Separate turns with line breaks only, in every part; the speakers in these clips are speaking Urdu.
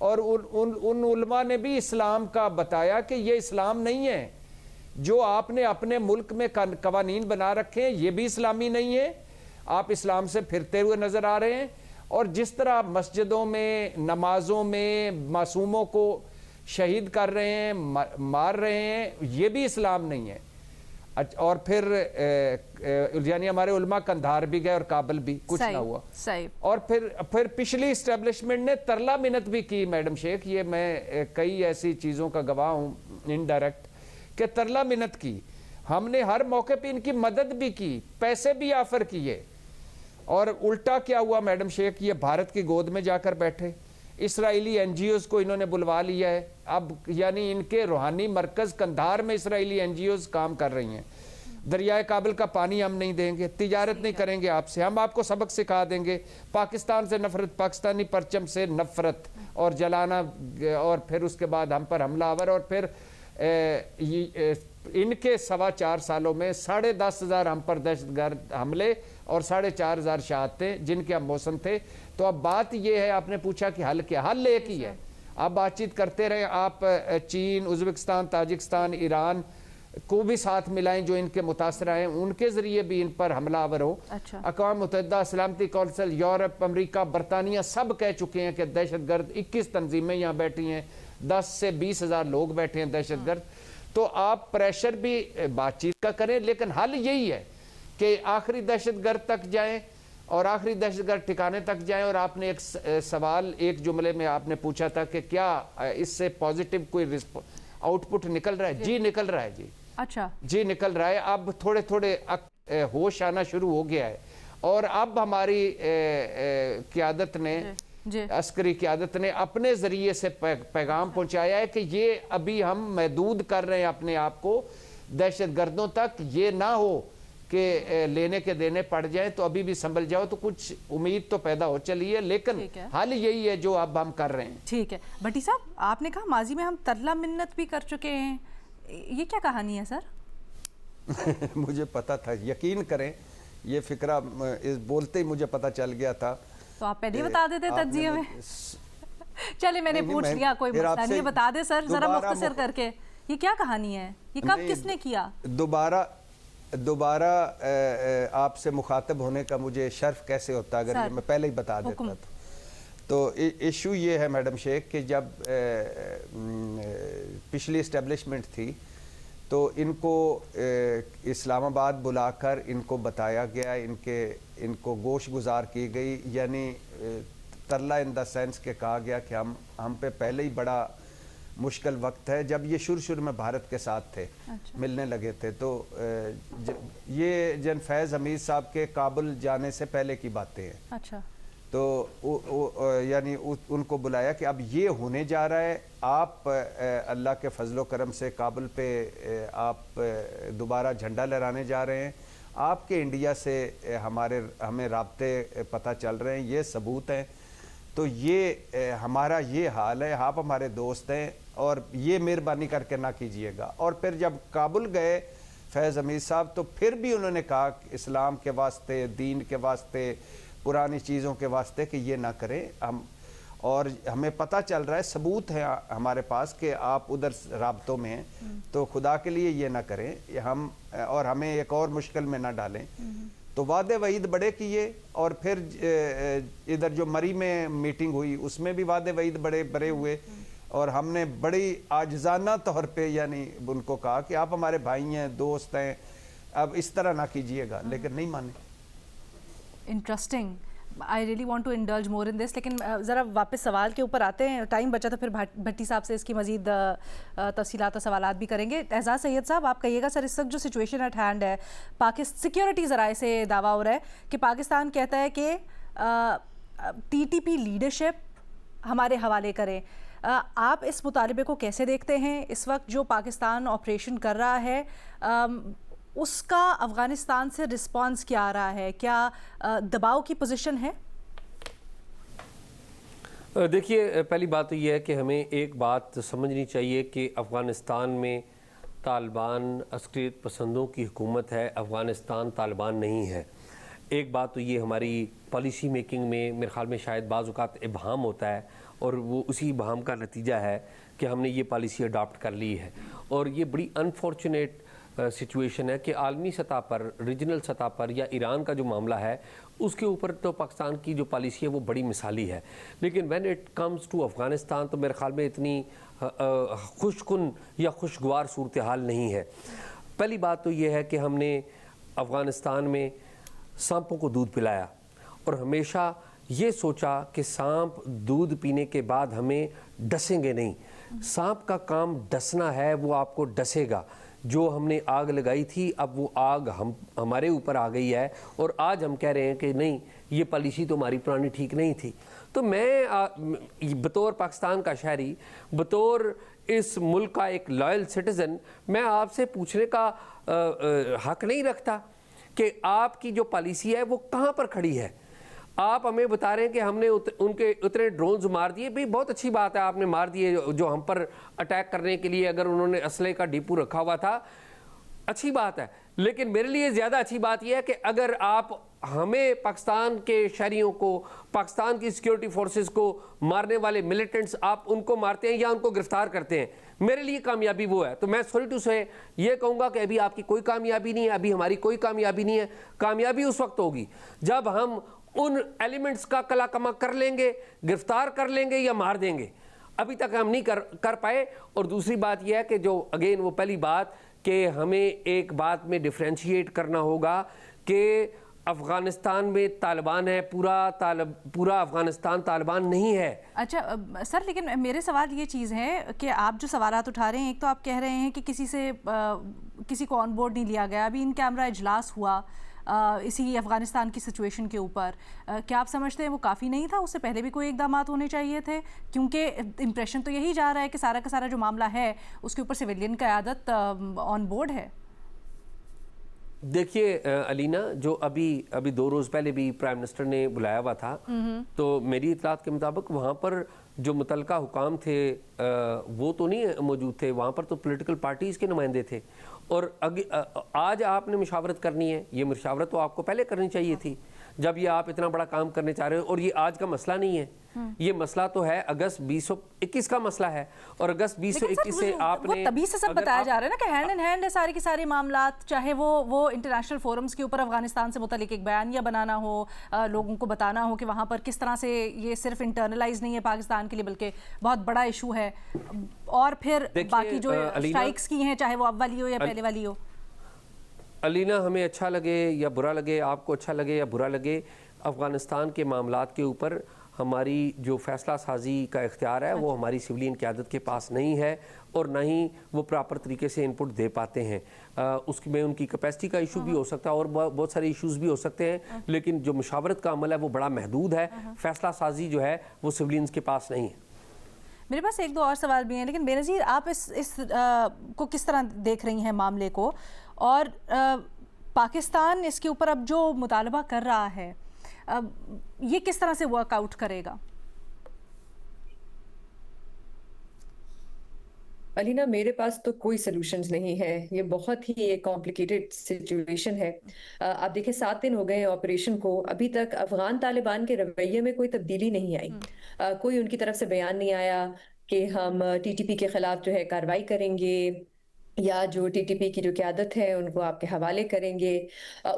اور ان علماء نے بھی اسلام کا بتایا کہ یہ اسلام نہیں ہے، جو آپ نے اپنے ملک میں قوانین بنا رکھے ہیں یہ بھی اسلامی نہیں ہے، آپ اسلام سے پھرتے ہوئے نظر آ رہے ہیں، اور جس طرح مسجدوں میں نمازوں میں معصوموں کو شہید کر رہے ہیں، مار رہے ہیں، یہ بھی اسلام نہیں ہے۔ اور پھر یعنی ہمارے علماء قندھار بھی گئے اور کابل بھی، کچھ نہ ہوا۔ اور پھر پچھلی اسٹیبلشمنٹ نے ترلا منت بھی کی میڈم شیخ، یہ میں کئی ایسی چیزوں کا گواہ ہوں انڈائریکٹ، کہ ترلا منت کی، ہم نے ہر موقع پہ ان کی مدد بھی کی، پیسے بھی آفر کیے، اور الٹا کیا ہوا میڈم شیخ، یہ بھارت کی گود میں جا کر بیٹھے، اسرائیلی این جی اوز کو انہوں نے بلوا لیا ہے، اب یعنی ان کے روحانی مرکز قندھار میں اسرائیلی این جی اوز کام کر رہی ہیں۔ دریائے کابل کا پانی ہم نہیں دیں گے، تجارت نہیں کریں گے آپ سے، ہم آپ کو سبق سکھا دیں گے، پاکستان سے نفرت، پاکستانی پرچم سے نفرت اور جلانا، اور پھر اس کے بعد ہم پر حملہ آور، اور پھر ان کے 4.25 سالوں میں 10,500 ہم پر دہشت گرد حملے اور 4,500 شہادتیں جن کے ہم موسم تھے۔ تو اب بات یہ ہے، آپ نے پوچھا کہ حل کیا، حل ایک ہی ہے، آپ بات چیت کرتے رہیں، آپ چین، ازبکستان، تاجکستان، ایران کو بھی ساتھ ملائیں جو ان کے متاثرہ ہیں، ان کے ذریعے بھی ان پر حملہ آور ہو۔ اقوام متحدہ، سلامتی کونسل، یورپ، امریکہ، برطانیہ سب کہہ چکے ہیں کہ دہشت گرد 21 تنظیمیں یہاں بیٹھی ہیں، 10 سے 20 ہزار لوگ بیٹھے ہیں دہشت گرد۔ تو آپ پریشر بھی بات چیت کا کریں، لیکن حل یہی ہے کہ آخری دہشت گرد تک جائیں اور آخری دہشت گرد ٹھکانے تک جائیں۔ اور آپ نے ایک سوال ایک جملے میں آپ نے پوچھا تھا کہ کیا اس سے پازیٹیو کوئی آؤٹ پٹ نکل رہا ہے؟ جی نکل رہا ہے، جی
اچھا
جی نکل رہا ہے، اب تھوڑے تھوڑے ہوش آنا شروع ہو گیا ہے، اور اب ہماری قیادت نے، عسکری قیادت نے اپنے ذریعے سے پیغام پہنچایا ہے کہ یہ ابھی ہم محدود کر رہے ہیں اپنے آپ کو دہشت گردوں تک، یہ نہ ہو کہ لینے کے دینے پڑ جائیں، تو ابھی بھی سنبھل جاؤ، تو کچھ امید تو پیدا ہو چلی ہے، لیکن حل یہی ہے جو اب ہم کر رہے ہیں۔
ٹھیک ہے بھٹی صاحب، آپ نے کہا ماضی میں ہم ترلا منت بھی کر چکے ہیں، یہ کیا کہانی ہے سر؟
مجھے پتا تھا، یقین کریں یہ فکرہ بولتے ہی مجھے پتا چل گیا تھا۔
تو آپ پہلے بتا دیتے تجزیے میں، چلے میں نے پوچھ لیا، کوئی مسئلہ نہیں، بتا دے سر ذرا مختصر کر کے، یہ کیا کہانی ہے، یہ کب کس نے کیا؟
دوبارہ آپ سے مخاطب ہونے کا مجھے شرف کیسے ہوتا اگر یہ میں پہلے ہی بتا دیتا تو ایشو یہ ہے میڈم شیخ کہ جب پچھلی اسٹیبلشمنٹ تھی تو ان کو اسلام آباد بلا کر ان کو بتایا گیا، ان کو گوش گزار کی گئی، یعنی ترلا ان دا سینس کہ کہا گیا کہ ہم پہ پہلے ہی بڑا مشکل وقت ہے، جب یہ شروع میں بھارت کے ساتھ تھے، ملنے لگے تھے، تو یہ جن فیض حمید صاحب کے کابل جانے سے پہلے کی باتیں ہیں۔ تو یعنی ان کو بلایا کہ اب یہ ہونے جا رہا ہے، آپ اللہ کے فضل و کرم سے کابل پہ آپ دوبارہ جھنڈا لہرانے جا رہے ہیں، آپ کے انڈیا سے ہمیں رابطے پتہ چل رہے ہیں، یہ ثبوت ہیں، تو یہ ہمارا یہ حال ہے، آپ ہمارے دوست ہیں اور یہ مہربانی کر کے نہ کیجئے گا۔ اور پھر جب کابل گئے فیض حمید صاحب تو پھر بھی انہوں نے کہا کہ اسلام کے واسطے، دین کے واسطے، پرانی چیزوں کے واسطے کہ یہ نہ کریں ہم، اور ہمیں پتہ چل رہا ہے، ثبوت ہے ہمارے پاس کہ آپ ادھر رابطوں میں ہیں، تو خدا کے لیے یہ نہ کریں ہم، اور ہمیں ایک اور مشکل میں نہ ڈالیں۔ تو وعدے وعید بڑے کیے، اور پھر ادھر جو مری میں میٹنگ ہوئی اس میں بھی وعدے وعید بڑے ہوئے، اور ہم نے بڑی عاجزانہ طور پہ یعنی ان کو کہا کہ آپ ہمارے بھائی ہیں، دوست ہیں، اب اس طرح نہ کیجئے گا، لیکن نہیں مانے۔
Interesting, I really want to indulge more in this, لیکن ذرا واپس سوال کے اوپر آتے ہیں، ٹائم بچا تو پھر بھٹی صاحب سے اس کی مزید تفصیلات اور سوالات بھی کریں گے۔ اعزاز سید صاحب، آپ کہیے گا سر اس وقت جو سچویشن ایٹ ہینڈ ہے، سیکیورٹی ذرائع سے دعویٰ ہو رہا ہے کہ پاکستان کہتا ہے کہ ٹی ٹی پی لیڈرشپ ہمارے حوالے کریں، آپ اس مطالبے کو کیسے دیکھتے ہیں؟ اس وقت جو پاکستان آپریشن کر رہا ہے اس کا افغانستان سے رسپانس کیا آ رہا ہے؟ کیا دباؤ کی پوزیشن ہے؟
دیکھیے، پہلی بات تو یہ ہے کہ ہمیں ایک بات سمجھنی چاہیے کہ افغانستان میں طالبان عسکریت پسندوں کی حکومت ہے، افغانستان طالبان نہیں ہے۔ ایک بات تو یہ ہماری پالیسی میکنگ میں میرے خیال میں شاید بعض اوقات ابہام ہوتا ہے، اور وہ اسی ابہام کا نتیجہ ہے کہ ہم نے یہ پالیسی اڈاپٹ کر لی ہے، اور یہ بڑی انفارچونیٹ سچویشن ہے کہ عالمی سطح پر، ریجنل سطح پر یا ایران کا جو معاملہ ہے اس کے اوپر تو پاکستان کی جو پالیسی ہے وہ بڑی مثالی ہے، لیکن when it comes to Afghanistan تو میرے خیال میں اتنی خوش کن یا خوشگوار صورتحال نہیں ہے۔ پہلی بات تو یہ ہے کہ ہم نے افغانستان میں سانپوں کو دودھ پلایا اور ہمیشہ یہ سوچا کہ سانپ دودھ پینے کے بعد ہمیں ڈسیں گے نہیں، سانپ کا کام ڈسنا ہے، وہ آپ کو ڈسے گا۔ جو ہم نے آگ لگائی تھی اب وہ آگ ہمارے اوپر آ گئی ہے، اور آج ہم کہہ رہے ہیں کہ نہیں یہ پالیسی تو ہماری پرانی ٹھیک نہیں تھی۔ تو میں بطور پاکستان کا شہری، بطور اس ملک کا ایک لائل سٹیزن، میں آپ سے پوچھنے کا حق نہیں رکھتا کہ آپ کی جو پالیسی ہے وہ کہاں پر کھڑی ہے۔ آپ ہمیں بتا رہے ہیں کہ ہم نے ان کے اتنے ڈرونز مار دیے، بھی بہت اچھی بات ہے آپ نے مار دیے، جو ہم پر اٹیک کرنے کے لیے اگر انہوں نے اسلحے کا ڈپو رکھا ہوا تھا اچھی بات ہے، لیکن میرے لیے زیادہ اچھی بات یہ ہے کہ اگر آپ ہمیں پاکستان کے شہریوں کو، پاکستان کی سیکیورٹی فورسز کو مارنے والے ملیٹنٹس آپ ان کو مارتے ہیں یا ان کو گرفتار کرتے ہیں، میرے لیے کامیابی وہ ہے۔ تو میں سوری ٹو سے یہ کہوں گا کہ ابھی آپ کی کوئی کامیابی نہیں ہے، ابھی ہماری کوئی کامیابی نہیں ہے۔ کامیابی اس وقت ہوگی جب ہم ان ایلیمنٹس کا کلا کما کر لیں گے، گرفتار کر لیں گے یا مار دیں گے، ابھی تک ہم نہیں کر پائے۔ اور دوسری بات یہ ہے کہ جو اگین وہ پہلی بات کہ ہمیں ایک بات میں ڈیفرینشیٹ کرنا ہوگا کہ افغانستان میں طالبان ہے، پورا افغانستان طالبان نہیں ہے۔
اچھا سر، لیکن میرے سوال یہ چیز ہے کہ آپ جو سوالات اٹھا رہے ہیں، ایک تو آپ کہہ رہے ہیں کہ کسی کو آن بورڈ نہیں لیا گیا، ابھی ان کیمرہ اجلاس ہوا اسی افغانستان کی سچویشن کے اوپر، کیا آپ سمجھتے ہیں وہ کافی نہیں تھا؟ اس سے پہلے بھی کوئی اقدامات ہونے چاہیے تھے، کیونکہ امپریشن تو یہی جا رہا ہے کہ سارا کا سارا جو معاملہ ہے اس کے اوپر سویلین قیادت آن بورڈ ہے۔
دیکھیے علینا، جو ابھی 2 روز پہلے بھی پرائم منسٹر نے بلایا ہوا تھا، تو میری اطلاعات کے مطابق وہاں پر جو متعلقہ حکام تھے وہ تو نہیں موجود تھے، وہاں پر تو پولیٹیکل پارٹیز کے نمائندے تھے۔ اور آج آپ نے مشاورت کرنی ہے، یہ مشاورت تو آپ کو پہلے کرنی چاہیے تھی جب یہ آپ اتنا بڑا کام کرنے چاہ رہے ہو، اور یہ آج کا مسئلہ نہیں ہے، یہ مسئلہ تو ہے اگست 2021 کا مسئلہ ہے، اور اگست 2021 سے آپ نے
تبھی سے سب بتایا جا رہا ہے نا کہ ہینڈ ان ہینڈ ہے سارے کے سارے معاملات، چاہے وہ انٹرنیشنل فورمز کے اوپر افغانستان سے متعلق ایک بیانیہ بنانا ہو، لوگوں کو بتانا ہو کہ وہاں پر کس طرح سے یہ صرف انٹرنلائز نہیں ہے پاکستان کے لیے بلکہ بہت بڑا ایشو ہے، اور پھر باقی جو اسٹرائکس کی ہیں چاہے وہ اب والی ہو یا پہلے والی ہو۔
علینا، ہمیں اچھا لگے یا برا لگے، آپ کو اچھا لگے یا برا لگے، افغانستان کے معاملات کے اوپر ہماری جو فیصلہ سازی کا اختیار ہے وہ ہماری سویلین قیادت کے پاس نہیں ہے، اور نہ ہی وہ پراپر طریقے سے انپٹ دے پاتے ہیں۔ اس میں ان کی کیپیسٹی کا ایشو بھی ہو سکتا ہے اور بہت سارے ایشوز بھی ہو سکتے ہیں، لیکن جو مشاورت کا عمل ہے وہ بڑا محدود ہے، فیصلہ سازی جو ہے وہ سویلینز کے پاس نہیں ہے۔
میرے پاس ایک دو اور سوال بھی ہیں، لیکن بے نظیر آپ اس کو کس طرح دیکھ رہی ہیں معاملے کو، اور پاکستان اس کے اوپر اب جو مطالبہ کر رہا ہے یہ کس طرح سے ورک آؤٹ کرے گا؟
علینا، میرے پاس تو کوئی سلوشنز نہیں ہے، یہ بہت ہی ایک کمپلیکیٹڈ سچویشن ہے۔ آپ دیکھیں 7 دن ہو گئے آپریشن کو، ابھی تک افغان طالبان کے رویے میں کوئی تبدیلی نہیں آئی، کوئی ان کی طرف سے بیان نہیں آیا کہ ہم ٹی ٹی پی کے خلاف جو ہے کارروائی کریں گے، یا جو ٹی ٹی پی کی جو قیادت ہے ان کو آپ کے حوالے کریں گے۔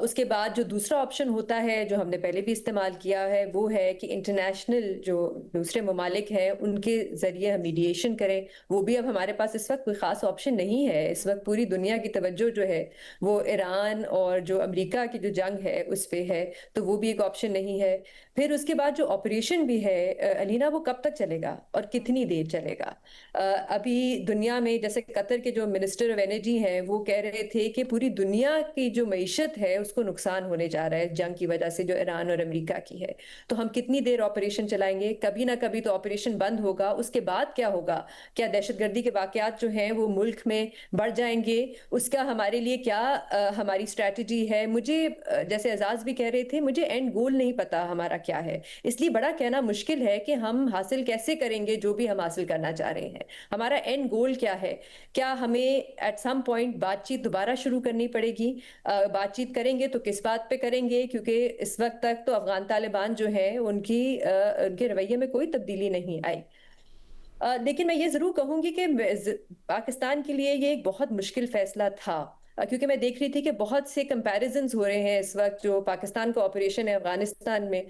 اس کے بعد جو دوسرا آپشن ہوتا ہے جو ہم نے پہلے بھی استعمال کیا ہے وہ ہے کہ انٹرنیشنل جو دوسرے ممالک ہیں ان کے ذریعے ہم میڈیشن کریں، وہ بھی اب ہمارے پاس اس وقت کوئی خاص آپشن نہیں ہے۔ اس وقت پوری دنیا کی توجہ جو ہے وہ ایران اور جو امریکہ کی جو جنگ ہے اس پہ ہے، تو وہ بھی ایک آپشن نہیں ہے۔ پھر اس کے بعد جو آپریشن بھی ہے علینا، وہ کب تک چلے گا اور کتنی دیر چلے گا؟ ابھی دنیا میں جیسے قطر کے جو منسٹر آف انرجی ہیں وہ کہہ رہے تھے کہ پوری دنیا کی جو معیشت ہے اس کو نقصان ہونے جا رہا ہے جنگ کی وجہ سے جو ایران اور امریکہ کی ہے، تو ہم کتنی دیر آپریشن چلائیں گے؟ کبھی نہ کبھی تو آپریشن بند ہوگا، اس کے بعد کیا ہوگا؟ کیا دہشت گردی کے واقعات جو ہیں وہ ملک میں بڑھ جائیں گے؟ اس کا ہمارے لیے کیا ہماری اسٹریٹجی ہے؟ مجھے جیسے اعزاز بھی کہہ رہے تھے، مجھے اینڈ گول نہیں پتا ہمارا کیا ہے، اس لیے بڑا کہنا مشکل ہے کہ ہم حاصل کیسے کریں گے جو بھی ہم حاصل کرنا چاہ رہے ہیں۔ ہمارا اینڈ گول کیا ہے؟ کیا ہمیں ایٹ سم پوائنٹ بات چیت دوبارہ شروع کرنی پڑے گی. بات چیت کریں گے تو کس بات پہ کریں گے, کیونکہ اس وقت تک تو افغان طالبان جو ہے ان کے رویے میں کوئی تبدیلی نہیں آئی. لیکن میں یہ ضرور کہوں گی کہ پاکستان کے لیے یہ ایک بہت مشکل فیصلہ تھا, کیونکہ میں دیکھ رہی تھی کہ بہت سے کمپیریزنز ہو رہے ہیں اس وقت جو پاکستان کا آپریشن ہے افغانستان میں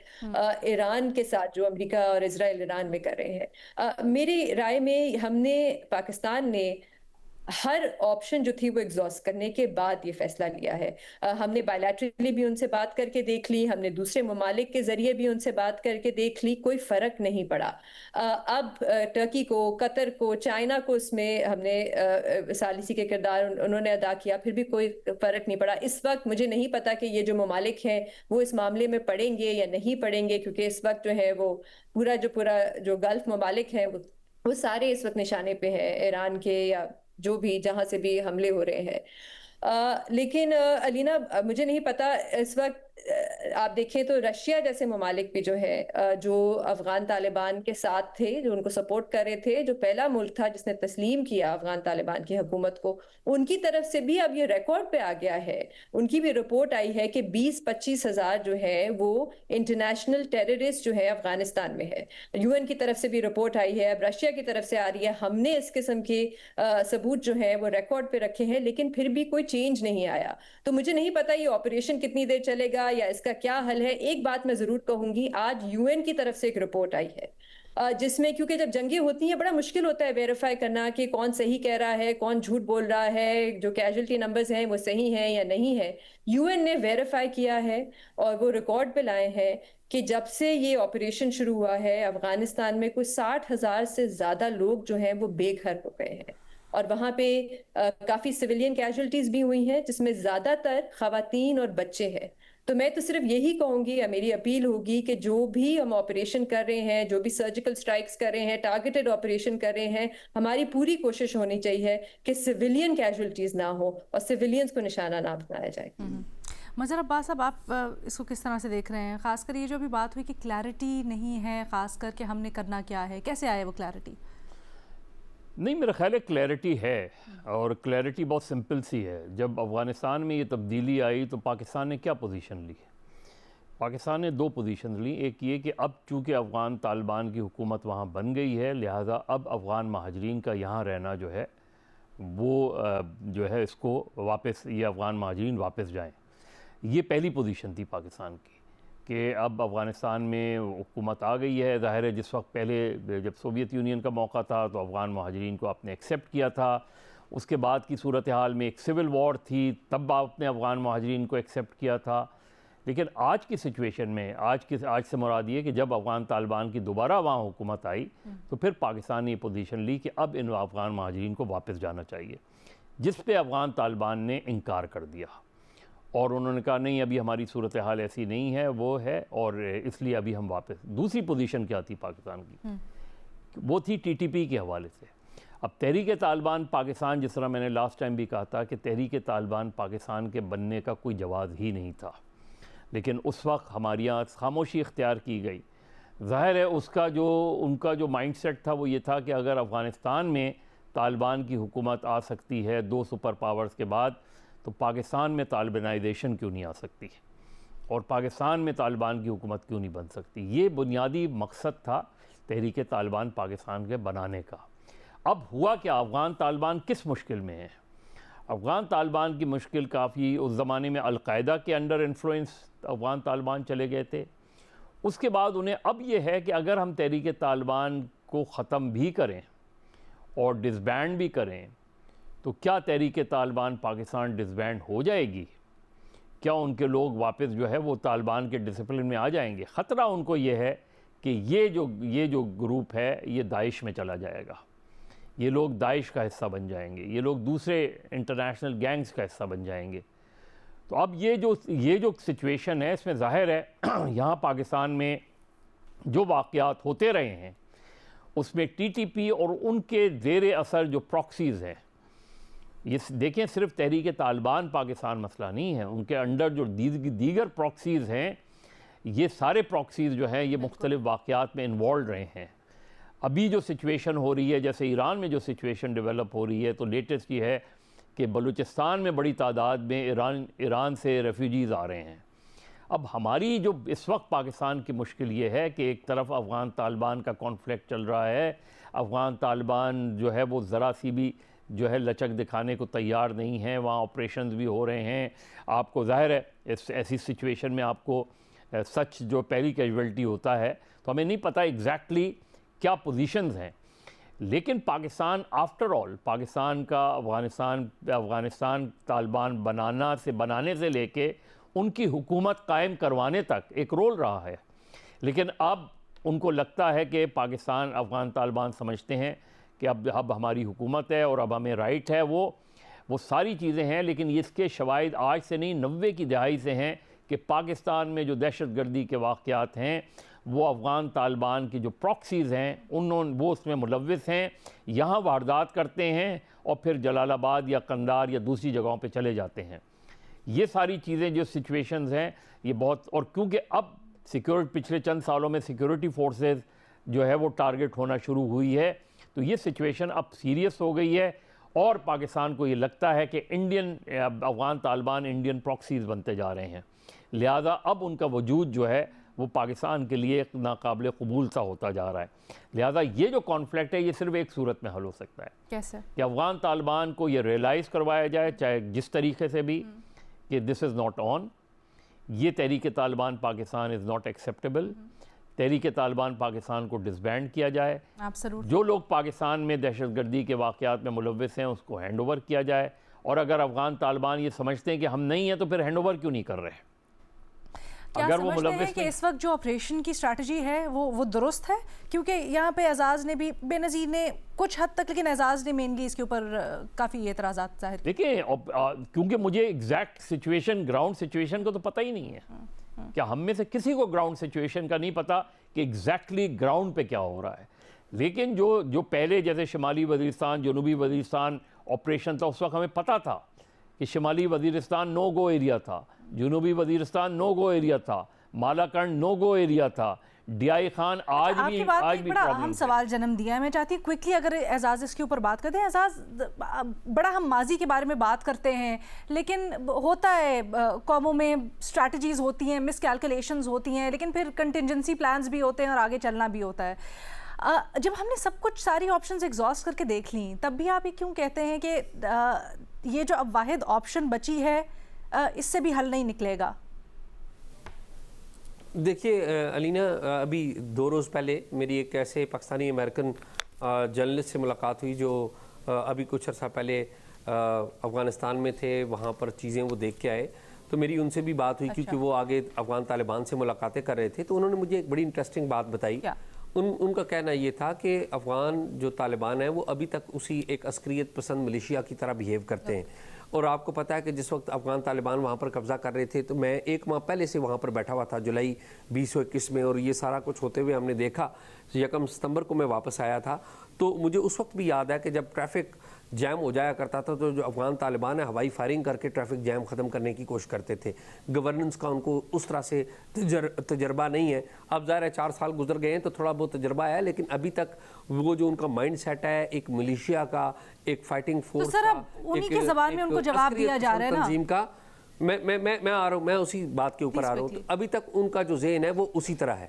ایران کے ساتھ, جو امریکہ اور اسرائیل ایران میں کر رہے ہیں. میری رائے میں پاکستان نے ہر آپشن جو تھی وہ ایگزاسٹ کرنے کے بعد یہ فیصلہ لیا ہے. ہم نے بائیلیٹرلی بھی ان سے بات کر کے دیکھ لی, ہم نے دوسرے ممالک کے ذریعے بھی ان سے بات کر کے دیکھ لی, کوئی فرق نہیں پڑا. اب ٹرکی کو, قطر کو, چائنا کو اس میں ہم نے ثالثی کے کردار انہوں نے ادا کیا, پھر بھی کوئی فرق نہیں پڑا. اس وقت مجھے نہیں پتا کہ یہ جو ممالک ہیں وہ اس معاملے میں پڑیں گے یا نہیں پڑیں گے, کیونکہ اس وقت جو ہے وہ پورا جو گلف ممالک ہیں وہ سارے اس وقت نشانے پہ ہیں ایران کے, یا جو بھی جہاں سے بھی حملے ہو رہے ہیں. لیکن علینا مجھے نہیں پتا اس وقت آپ دیکھیں تو رشیا جیسے ممالک بھی جو ہے جو افغان طالبان کے ساتھ تھے, جو ان کو سپورٹ کر رہے تھے, جو پہلا ملک تھا جس نے تسلیم کیا افغان طالبان کی حکومت کو, ان کی طرف سے بھی اب یہ ریکارڈ پہ آ گیا ہے. ان کی بھی رپورٹ آئی ہے کہ 20-25 ہزار جو ہے وہ انٹرنیشنل ٹیررسٹ جو ہے افغانستان میں ہے. یو این کی طرف سے بھی رپورٹ آئی ہے, اب رشیا کی طرف سے آ رہی ہے. ہم نے اس قسم کے ثبوت جو ہے وہ ریکارڈ پہ رکھے ہیں, لیکن پھر بھی کوئی چینج نہیں آیا. تو مجھے نہیں پتا یہ آپریشن کتنی دیر چلے گا یا اس کا کیا حل ہے. ایک بات میں ضرور کہوں گی, آج یو این کی طرف سے ایک رپورٹ آئی ہے جس میں, کیونکہ جب جنگیں ہوتی ہیں بڑا مشکل ہوتا ہے ویریفائی کرنا کہ کون صحیح کہہ رہا ہے, کون جھوٹ بول رہا ہے, جو کیجولٹی نمبرز ہیں وہ صحیح ہیں یا نہیں ہے. یو این نے ویریفائی کیا ہے اور وہ ریکارڈ پہ لائے ہیں کہ جب سے یہ آپریشن شروع ہوا ہے افغانستان میں کوئی 60,000 سے زیادہ لوگ جو ہیں وہ بے گھر ہو گئے ہیں, اور وہاں پہ کافی سویلین کیجولٹیز بھی ہوئی ہیں جس میں زیادہ تر خواتین اور بچے ہیں. تو میں تو صرف یہی کہوں گی, یا میری اپیل ہوگی کہ جو بھی ہم آپریشن کر رہے ہیں, جو بھی سرجیکل سٹرائکس کر رہے ہیں, ٹارگیٹڈ آپریشن کر رہے ہیں, ہماری پوری کوشش ہونی چاہیے کہ سویلین کیجولٹیز نہ ہو اور سویلینز کو نشانہ نہ بنایا جائے.
مظہر عباس صاحب, آپ اس کو کس طرح سے دیکھ رہے ہیں؟ خاص کر یہ جو بھی بات ہوئی کہ کلیئرٹی نہیں ہے, خاص کر کہ ہم نے کرنا کیا ہے, کیسے آئے وہ کلیئرٹی؟
نہیں, میرا خیال ہے کلیئرٹی ہے, اور کلیئرٹی بہت سمپل سی ہے. جب افغانستان میں یہ تبدیلی آئی تو پاکستان نے کیا پوزیشن لی؟ پاکستان نے 2 پوزیشن لی. ایک یہ کہ اب چونکہ افغان طالبان کی حکومت وہاں بن گئی ہے, لہٰذا اب افغان مہاجرین کا یہاں رہنا جو ہے وہ جو ہے اس کو واپس, یہ افغان مہاجرین واپس جائیں. یہ پہلی پوزیشن تھی پاکستان کی کہ اب افغانستان میں حکومت آ گئی ہے. ظاہر ہے جس وقت پہلے جب سوویت یونین کا موقع تھا تو افغان مہاجرین کو آپ نے ایکسیپٹ کیا تھا. اس کے بعد کی صورتحال میں ایک سول وار تھی, تب آپ نے افغان مہاجرین کو ایکسیپٹ کیا تھا. لیکن آج کی سچویشن میں, آج سے مراد یہ کہ جب افغان طالبان کی دوبارہ وہاں حکومت آئی تو پھر پاکستان نے یہ پوزیشن لی کہ اب ان افغان مہاجرین کو واپس جانا چاہیے, جس پہ افغان طالبان نے انکار کر دیا, اور انہوں نے کہا نہیں ابھی ہماری صورتحال ایسی نہیں ہے, وہ ہے, اور اس لیے ابھی ہم واپس. دوسری پوزیشن کیا تھی پاکستان کی؟ وہ تھی ٹی ٹی پی کے حوالے سے. اب تحریک طالبان پاکستان, جس طرح میں نے لاسٹ ٹائم بھی کہا تھا کہ تحریک طالبان پاکستان کے بننے کا کوئی جواز ہی نہیں تھا, لیکن اس وقت ہمارے یہاں خاموشی اختیار کی گئی. ظاہر ہے ان کا جو مائنڈ سیٹ تھا وہ یہ تھا کہ اگر افغانستان میں طالبان کی حکومت آ سکتی ہے 2 سپر پاورز کے بعد, تو پاکستان میں طالبانائزیشن کیوں نہیں آ سکتی, اور پاکستان میں طالبان کی حکومت کیوں نہیں بن سکتی. یہ بنیادی مقصد تھا تحریک طالبان پاکستان کے بنانے کا. اب ہوا کہ افغان طالبان کس مشکل میں ہیں؟ افغان طالبان کی مشکل کافی, اس زمانے میں القاعدہ کے انڈر انفلوئنس افغان طالبان چلے گئے تھے. اس کے بعد انہیں اب یہ ہے کہ اگر ہم تحریک طالبان کو ختم بھی کریں اور ڈسبینڈ بھی کریں تو کیا تحریک طالبان پاکستان ڈسبینڈ ہو جائے گی؟ کیا ان کے لوگ واپس جو ہے وہ طالبان کے ڈسپلن میں آ جائیں گے؟ خطرہ ان کو یہ ہے کہ یہ جو گروپ ہے یہ داعش میں چلا جائے گا, یہ لوگ داعش کا حصہ بن جائیں گے, یہ لوگ دوسرے انٹرنیشنل گینگز کا حصہ بن جائیں گے. تو اب یہ جو سچویشن ہے اس میں ظاہر ہے یہاں پاکستان میں جو واقعات ہوتے رہے ہیں اس میں ٹی ٹی پی اور ان کے زیر اثر جو پراکسیز ہیں, یہ دیکھیں صرف تحریک طالبان پاکستان مسئلہ نہیں ہے, ان کے انڈر جو دیگر پراکسیز ہیں, یہ سارے پراکسیز جو ہیں یہ مختلف واقعات میں انوالوڈ رہے ہیں. ابھی جو سچویشن ہو رہی ہے, جیسے ایران میں جو سچویشن ڈیولپ ہو رہی ہے, تو لیٹسٹ یہ ہے کہ بلوچستان میں بڑی تعداد میں ایران سے ریفیوجیز آ رہے ہیں۔ اب ہماری جو اس وقت پاکستان کی مشکل یہ ہے کہ ایک طرف افغان طالبان کا کانفلکٹ چل رہا ہے، افغان طالبان جو ہے وہ ذرا سی بھی جو ہے لچک دکھانے کو تیار نہیں ہیں، وہاں آپریشنز بھی ہو رہے ہیں۔ آپ کو ظاہر ہے اس ایسی سچویشن میں آپ کو سچ جو پہلی کیجویلٹی ہوتا ہے تو ہمیں نہیں پتہ ایگزیکٹلی کیا پوزیشنز ہیں، لیکن پاکستان آفٹر آل پاکستان کا افغانستان طالبان بنانے سے لے کے ان کی حکومت قائم کروانے تک ایک رول رہا ہے، لیکن اب ان کو لگتا ہے کہ پاکستان افغان طالبان سمجھتے ہیں کہ اب ہماری حکومت ہے اور اب ہمیں رائٹ ہے، وہ ساری چیزیں ہیں، لیکن اس کے شواہد آج سے نہیں 90 کی دہائی سے ہیں کہ پاکستان میں جو دہشت گردی کے واقعات ہیں وہ افغان طالبان کی جو پراکسیز ہیں وہ اس میں ملوث ہیں، یہاں واردات کرتے ہیں اور پھر جلال آباد یا قندار یا دوسری جگہوں پہ چلے جاتے ہیں۔ یہ ساری چیزیں جو سچویشنز ہیں یہ بہت، اور کیونکہ اب پچھلے چند سالوں میں سیکیورٹی فورسز جو ہے وہ ٹارگٹ ہونا شروع ہوئی ہے، تو یہ سچویشن اب سیریس ہو گئی ہے اور پاکستان کو یہ لگتا ہے کہ افغان طالبان انڈین پراکسیز بنتے جا رہے ہیں، لہذا اب ان کا وجود جو ہے وہ پاکستان کے لیے ایک ناقابل قبول سا ہوتا جا رہا ہے۔ لہذا یہ جو کانفلکٹ ہے یہ صرف ایک صورت میں حل ہو سکتا ہے،
کیسے؟
کہ افغان طالبان کو یہ ریئلائز کروایا جائے، چاہے جس طریقے سے بھی، کہ دس از ناٹ آن، یہ تحریک Taliban Pakistan is not acceptable, تحریک طالبان پاکستان کو ڈسبینڈ کیا جائے، جو لوگ پاکستان میں دہشت گردی کے واقعات میں ملوث ہیں اس کو ہینڈ اوور کیا جائے، اور اگر افغان طالبان یہ سمجھتے ہیں کہ ہم نہیں ہیں تو پھر ہینڈ اوور کیوں نہیں کر رہے؟
کیا سمجھتے ہیں کہ اس وقت جو آپریشن کی اسٹریٹجی ہے وہ درست ہے؟ کیونکہ یہاں پہ اعزاز نے بھی، بے نظیر نے کچھ حد تک، لیکن اعزاز نے مینلی اس کے اوپر کافی اعتراضات ظاہر کیے۔
دیکھیں کیونکہ مجھے ایگزیکٹ سچویشن، گراؤنڈ سچویشن کو تو پتہ ہی نہیں ہے، کیا ہم میں سے کسی کو گراؤنڈ سچویشن کا نہیں پتہ کہ ایگزیکٹلی گراؤنڈ پہ کیا ہو رہا ہے، لیکن جو پہلے جیسے شمالی وزیرستان، جنوبی وزیرستان آپریشن تھا، اس وقت ہمیں پتہ تھا کہ شمالی وزیرستان نو گو ایریا تھا، جنوبی وزیرستان نو گو ایریا تھا، مالاکنڈ نو گو ایریا تھا، ڈی آئی خان آج بھی
بڑا اہم سوال جنم دیا ہے۔ میں چاہتی ہوں کوئکلی اگر اعزاز اس کے اوپر بات کرتے ہیں۔ اعزاز، بڑا ہم ماضی کے بارے میں بات کرتے ہیں، لیکن ہوتا ہے قوموں میں اسٹریٹجیز ہوتی ہیں، مس کیلکولیشنز ہوتی ہیں، لیکن پھر کنٹینجنسی پلانز بھی ہوتے ہیں اور آگے چلنا بھی ہوتا ہے۔ جب ہم نے سب کچھ ساری آپشنز ایگزاسٹ کر کے دیکھ لیں، تب بھی آپ یہ کیوں کہتے ہیں کہ یہ جو اب واحد آپشن بچی ہے اس سے بھی حل نہیں نکلے گا؟
دیکھیے علینا، ابھی 2 روز پہلے میری ایک ایسے پاکستانی امریکن جرنلسٹ سے ملاقات ہوئی جو ابھی کچھ عرصہ پہلے افغانستان میں تھے، وہاں پر چیزیں وہ دیکھ کے آئے، تو میری ان سے بھی بات ہوئی کیونکہ وہ آگے افغان طالبان سے ملاقاتیں کر رہے تھے، تو انہوں نے مجھے ایک بڑی انٹرسٹنگ بات بتائی۔ ان کا کہنا یہ تھا کہ افغان جو طالبان ہیں وہ ابھی تک اسی ایک عسکریت پسند ملیشیا کی طرح بیہیو کرتے ہیں، اور آپ کو پتہ ہے کہ جس وقت افغان طالبان وہاں پر قبضہ کر رہے تھے تو میں 1 ماہ پہلے سے وہاں پر بیٹھا ہوا تھا، جولائی 2021 میں، اور یہ سارا کچھ ہوتے ہوئے ہم نے دیکھا۔ 1 ستمبر کو میں واپس آیا تھا، تو مجھے اس وقت بھی یاد ہے کہ جب ٹریفک جیم ہو جایا کرتا تھا تو جو افغان طالبان ہیں ہوائی فائرنگ کر کے ٹریفک جیم ختم کرنے کی کوشش کرتے تھے۔ گورننس کا ان کو اس طرح سے تجربہ نہیں ہے، اب ظاہر ہے 4 سال گزر گئے ہیں تو تھوڑا بہت تجربہ ہے، لیکن ابھی تک وہ جو ان کا مائنڈ سیٹ ہے ایک ملیشیا کا، ایک فائٹنگ فورس کا،
انہی کی زبان میں ان کو جواب دیا جا رہا ہے نا
تنظیم کا۔ میں آ رہا ہوں، میں اسی بات کے اوپر آ رہا ہوں، ابھی تک ان کا جو ذہن ہے وہ اسی طرح ہے۔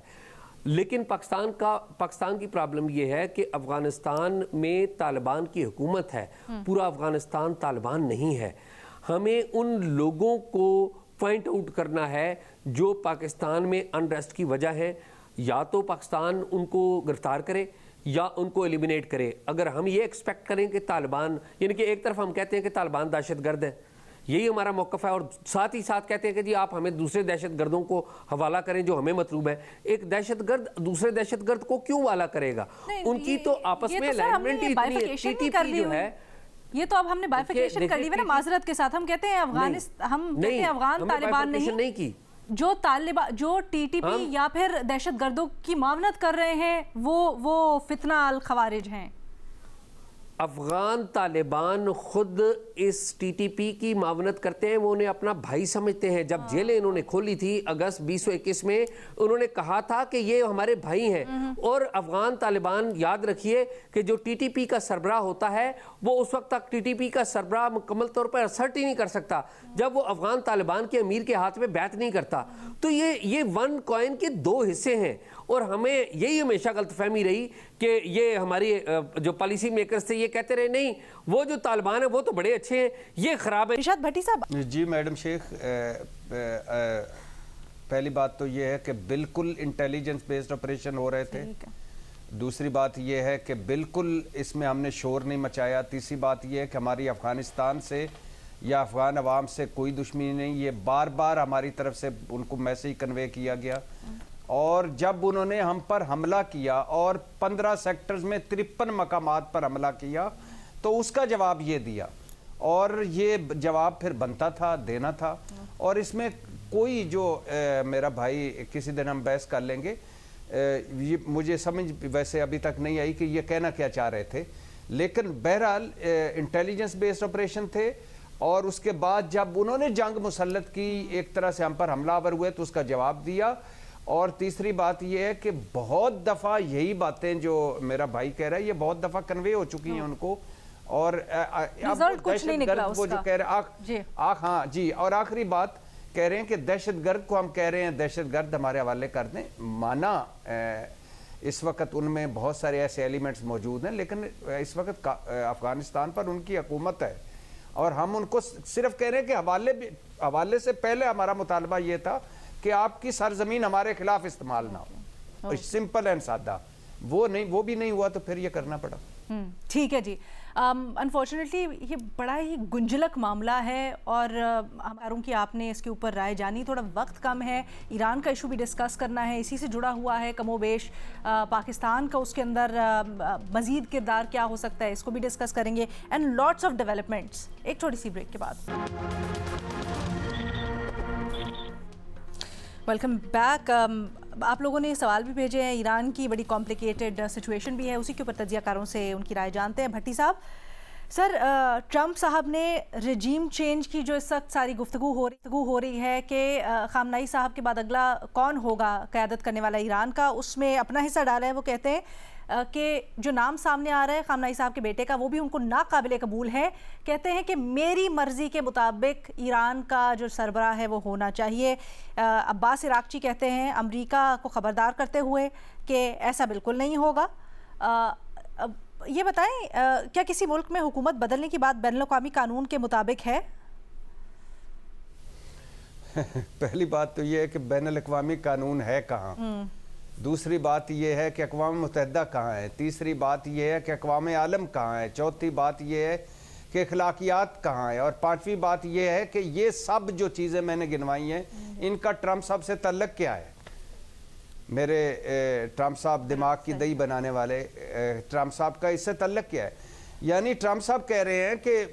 لیکن پاکستان کی پرابلم یہ ہے کہ افغانستان میں طالبان کی حکومت ہے، پورا افغانستان طالبان نہیں ہے۔ ہمیں ان لوگوں کو پوائنٹ آؤٹ کرنا ہے جو پاکستان میں انریسٹ کی وجہ ہے، یا تو پاکستان ان کو گرفتار کرے یا ان کو ایلیمینیٹ کرے۔ اگر ہم یہ ایکسپیکٹ کریں کہ طالبان، یعنی کہ ایک طرف ہم کہتے ہیں کہ طالبان دہشت گرد ہے، یہی ہمارا موقف ہے، اور ساتھ ہی ساتھ کہتے ہیں کہ جی آپ ہمیں دوسرے دہشت گردوں کو حوالہ کریں جو ہمیں مطلوب ہے۔ ایک دہشت گرد دوسرے دہشت گرد کو کیوں حوالہ کرے گا؟ ان کی تو آپس میں الائنمنٹ ہی اتنی ہے، ٹی ٹی پی جو ہے،
یہ تو اب ہم نے بائیفیکیشن کر لی ہے نا معذرت کے ساتھ۔ ہم کہتے ہیں افغان طالبان نہیں، جو ٹی ٹی پی یا پھر دہشت گردوں کی معاونت کر رہے ہیں وہ فتنہ الخوارج ہیں۔
افغان طالبان خود اس ٹی ٹی پی کی معاونت کرتے ہیں, وہ انہیں اپنا بھائی سمجھتے ہیں. جب جیلیں انہوں نے کھولی تھی اگست 2021 میں, انہوں نے کہا تھا کہ یہ ہمارے بھائی ہیں. اور افغان طالبان, یاد رکھیے کہ جو ٹی ٹی پی کا سربراہ ہوتا ہے وہ اس وقت تک ٹی ٹی پی کا سربراہ مکمل طور پر اسرٹ ہی نہیں کر سکتا جب وہ افغان طالبان کے امیر کے ہاتھ میں بیعت نہیں کرتا. تو یہ ون کوائن کے دو حصے ہیں, اور ہمیں یہی ہمیشہ غلط فہمی رہی کہ یہ ہماری جو پالیسی میکرز تھے یہ کہتے رہے نہیں وہ جو طالبان ہیں وہ تو بڑے اچھے ہیں, یہ خراب ہے.
ارشاد بھٹی صاحب.
جی میڈم شیخ, پہلی بات تو یہ ہے کہ بالکل انٹیلیجنس بیسڈ آپریشن ہو رہے تھے. دوسری بات یہ ہے کہ بالکل اس میں ہم نے شور نہیں مچایا. تیسری بات یہ ہے کہ ہماری افغانستان سے یا افغان عوام سے کوئی دشمنی نہیں, یہ بار بار ہماری طرف سے ان کو میسیج کنوے کیا گیا. اور جب انہوں نے ہم پر حملہ کیا اور 15 سیکٹرز میں 53 مقامات پر حملہ کیا تو اس کا جواب یہ دیا, اور یہ جواب پھر بنتا تھا, دینا تھا. اور اس میں کوئی جو میرا بھائی کسی دن ہم بحث کر لیں گے, یہ مجھے سمجھ ویسے ابھی تک نہیں آئی کہ یہ کہنا کیا چاہ رہے تھے, لیکن بہرحال انٹیلیجنس بیسڈ آپریشن تھے. اور اس کے بعد جب انہوں نے جنگ مسلط کی, ایک طرح سے ہم پر حملہ آور ہوئے تو اس کا جواب دیا. اور تیسری بات یہ ہے کہ بہت دفعہ یہی باتیں جو میرا بھائی کہہ رہا ہے یہ بہت دفعہ کنوے ہو چکی ہیں ان کو, اور
کچھ نہیں نکلا اس
وہ جو کہہ رہے ہاں جی. اور آخری بات کہہ رہے ہیں کہ دہشت گرد کو ہم کہہ رہے ہیں دہشت گرد ہمارے حوالے کر دیں. مانا اس وقت ان میں بہت سارے ایسے ایلیمنٹس موجود ہیں, لیکن اس وقت افغانستان پر ان کی حکومت ہے, اور ہم ان کو صرف کہہ رہے ہیں کہ حوالے سے پہلے ہمارا مطالبہ یہ تھا کہ آپ کی سرزمین ہمارے خلاف استعمال نہ ہو. سمپل اینڈ سادہ. وہ بھی نہیں ہوا تو پھر یہ کرنا پڑا.
ٹھیک ہے جی. انفارچونیٹلی یہ بڑا ہی گنجلک معاملہ ہے, اور ہماروں کی آپ نے اس کے اوپر رائے جانی. تھوڑا وقت کم ہے, ایران کا ایشو بھی ڈسکس کرنا ہے, اسی سے جڑا ہوا ہے کم و بیش پاکستان کا, اس کے اندر مزید کردار کیا ہو سکتا ہے اس کو بھی ڈسکس کریں گے, اینڈ لاٹس آف ڈیولپمنٹس ایک تھوڑی سی بریک کے بعد. Welcome back. آپ لوگوں نے سوال بھی بھیجے ہیں, ایران کی بڑی کمپلیکیٹڈ سچویشن بھی ہے, اسی کے اوپر تجزیہ کاروں سے ان کی رائے جانتے ہیں. بھٹی صاحب, سر ٹرمپ صاحب نے رجیم چینج کی جو اس وقت ساری گفتگو ہو رہی ہے کہ خامنائی صاحب کے بعد اگلا کون ہوگا قیادت کرنے والا ایران کا, اس میں اپنا حصہ ڈالا ہے. وہ کہتے ہیں کہ جو نام سامنے آ رہا ہے خامنائی صاحب کے بیٹے کا وہ بھی ان کو ناقابل قبول ہے. کہتے ہیں کہ میری مرضی کے مطابق ایران کا جو سربراہ ہے وہ ہونا چاہیے. عباس عراقچی کہتے ہیں امریکہ کو خبردار کرتے ہوئے کہ ایسا بالکل نہیں ہوگا. یہ بتائیں کیا کسی ملک میں حکومت بدلنے کی بات بین الاقوامی قانون کے مطابق ہے؟
پہلی بات تو یہ ہے کہ بین الاقوامی قانون ہے کہاں, دوسری بات یہ ہے کہ اقوام متحدہ کہاں ہے, تیسری بات یہ ہے کہ اقوام عالم کہاں ہے, چوتھی بات یہ ہے کہ اخلاقیات کہاں ہے, اور پانچویں بات یہ ہے کہ یہ سب جو چیزیں میں نے گنوائی ہیں ان کا ٹرمپ صاحب سے تعلق کیا ہے. میرے ٹرمپ صاحب دماغ کی دہی بنانے والے ٹرمپ صاحب کا اس سے تعلق کیا ہے. یعنی ٹرمپ صاحب کہہ رہے ہیں کہ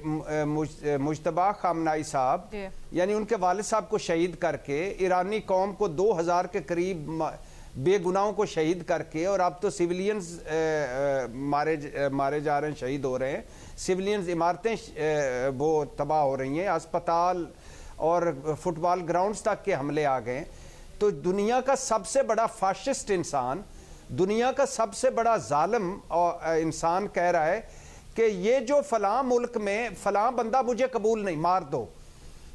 مجتبی خامنائی صاحب یعنی ان کے والد صاحب کو شہید کر کے, ایرانی قوم کو 2000 کے قریب بے گناہوں کو شہید کر کے, اور اب تو سیولینز مارے جا رہے ہیں, شہید ہو رہے ہیں, سیولینز عمارتیں وہ تباہ ہو رہی ہیں, اسپتال اور فٹ بال گراؤنڈز تک کے حملے آ گئے. تو دنیا کا سب سے بڑا فاشسٹ انسان, دنیا کا سب سے بڑا ظالم انسان کہہ رہا ہے کہ یہ جو فلاں ملک میں فلاں بندہ مجھے قبول نہیں, مار دو,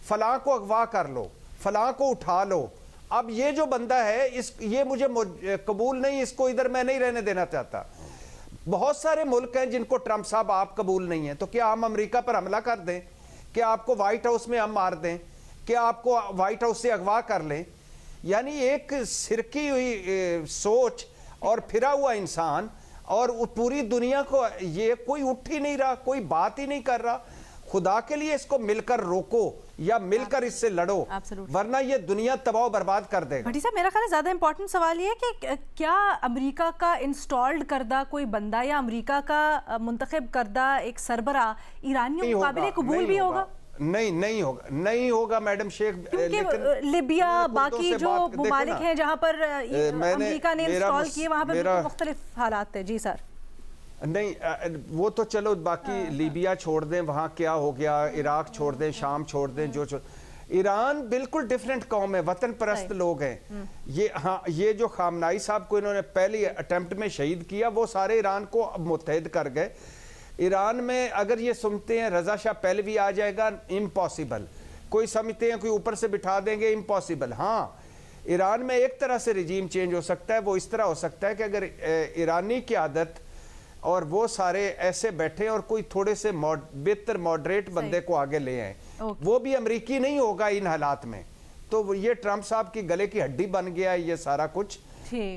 فلاں کو اغوا کر لو, فلاں کو اٹھا لو, اب یہ جو بندہ ہے یہ مجھے قبول نہیں, اس کو ادھر میں نہیں رہنے دینا چاہتا. بہت سارے ملک ہیں جن کو ٹرمپ صاحب آپ قبول نہیں ہیں, تو کیا ہم امریکہ پر حملہ کر دیں, کیا آپ کو وائٹ ہاؤس میں ہم مار دیں, کیا آپ کو وائٹ ہاؤس سے اغوا کر لیں. یعنی ایک سرکی ہوئی سوچ اور پھرا ہوا انسان, اور پوری دنیا کو یہ کوئی اٹھ ہی نہیں رہا, کوئی بات ہی نہیں کر رہا. خدا کے لیے اس کو مل کر روکو یا مل کر اس سے لڑو, ورنہ یہ دنیا تباہ و برباد کر دے گا.
بھٹی صاحب, میرا خیال ہے زیادہ امپورٹنٹ سوال یہ ہے کہ کیا امریکہ کا انسٹالڈ کردہ کوئی بندہ یا امریکہ کا منتخب کردہ ایک سربراہ ایرانیوں کے قابل قبول بھی ہوگا؟
نہیں ہوگا میڈم شیخ.
کیونکہ لیبیا, باقی جو ممالک ہیں جہاں پر امریکہ نے انسٹال کیے, وہاں پر مختلف حالات ہیں. جی سر.
نہیں وہ تو چلو باقی لیبیا چھوڑ دیں، وہاں کیا ہو گیا، عراق چھوڑ دیں، شام چھوڑ دیں، جو ایران بالکل ڈیفرنٹ قوم ہے، وطن پرست لوگ ہیں یہ. ہاں یہ جو خامنائی صاحب کو انہوں نے پہلی اٹیمپٹ میں شہید کیا، وہ سارے ایران کو اب متحد کر گئے. ایران میں اگر یہ سمجھتے ہیں رضا شاہ پہلوی آ جائے گا، امپاسبل. کوئی سمجھتے ہیں کوئی اوپر سے بٹھا دیں گے، امپاسبل. ہاں ایران میں ایک طرح سے رجیم چینج ہو سکتا ہے، وہ اس طرح ہو سکتا ہے کہ اگر ایرانی قیادت اور وہ سارے ایسے بیٹھے اور کوئی تھوڑے سے بہتر ماڈریٹ بندے کو آگے لے آئیں. وہ بھی امریکی نہیں ہوگا ان حالات میں. تو یہ ٹرمپ صاحب کی گلے کی ہڈی بن گیا ہے یہ سارا کچھ.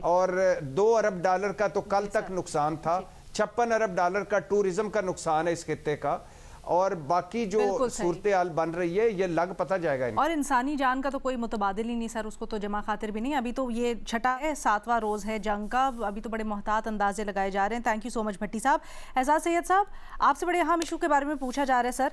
اور $2 ارب کا تو کل تک نقصان تھا، $56 ارب کا ٹورزم کا نقصان ہے اس خطے کا، اور باقی جو صورتحال بن رہی ہے یہ لگ پتہ جائے گا.
اور انسانی جان کا تو کوئی متبادل ہی نہیں سر، اس کو تو جمع خاطر بھی نہیں. ابھی تو یہ چھٹا ہے، 7واں روز ہے جنگ کا، ابھی تو بڑے محتاط اندازے لگائے جا رہے ہیں. تھینک یو سو مچ بھٹی صاحب. اعزاز سید صاحب، آپ سے بڑے اہم ایشو کے بارے میں پوچھا جا رہا ہے سر.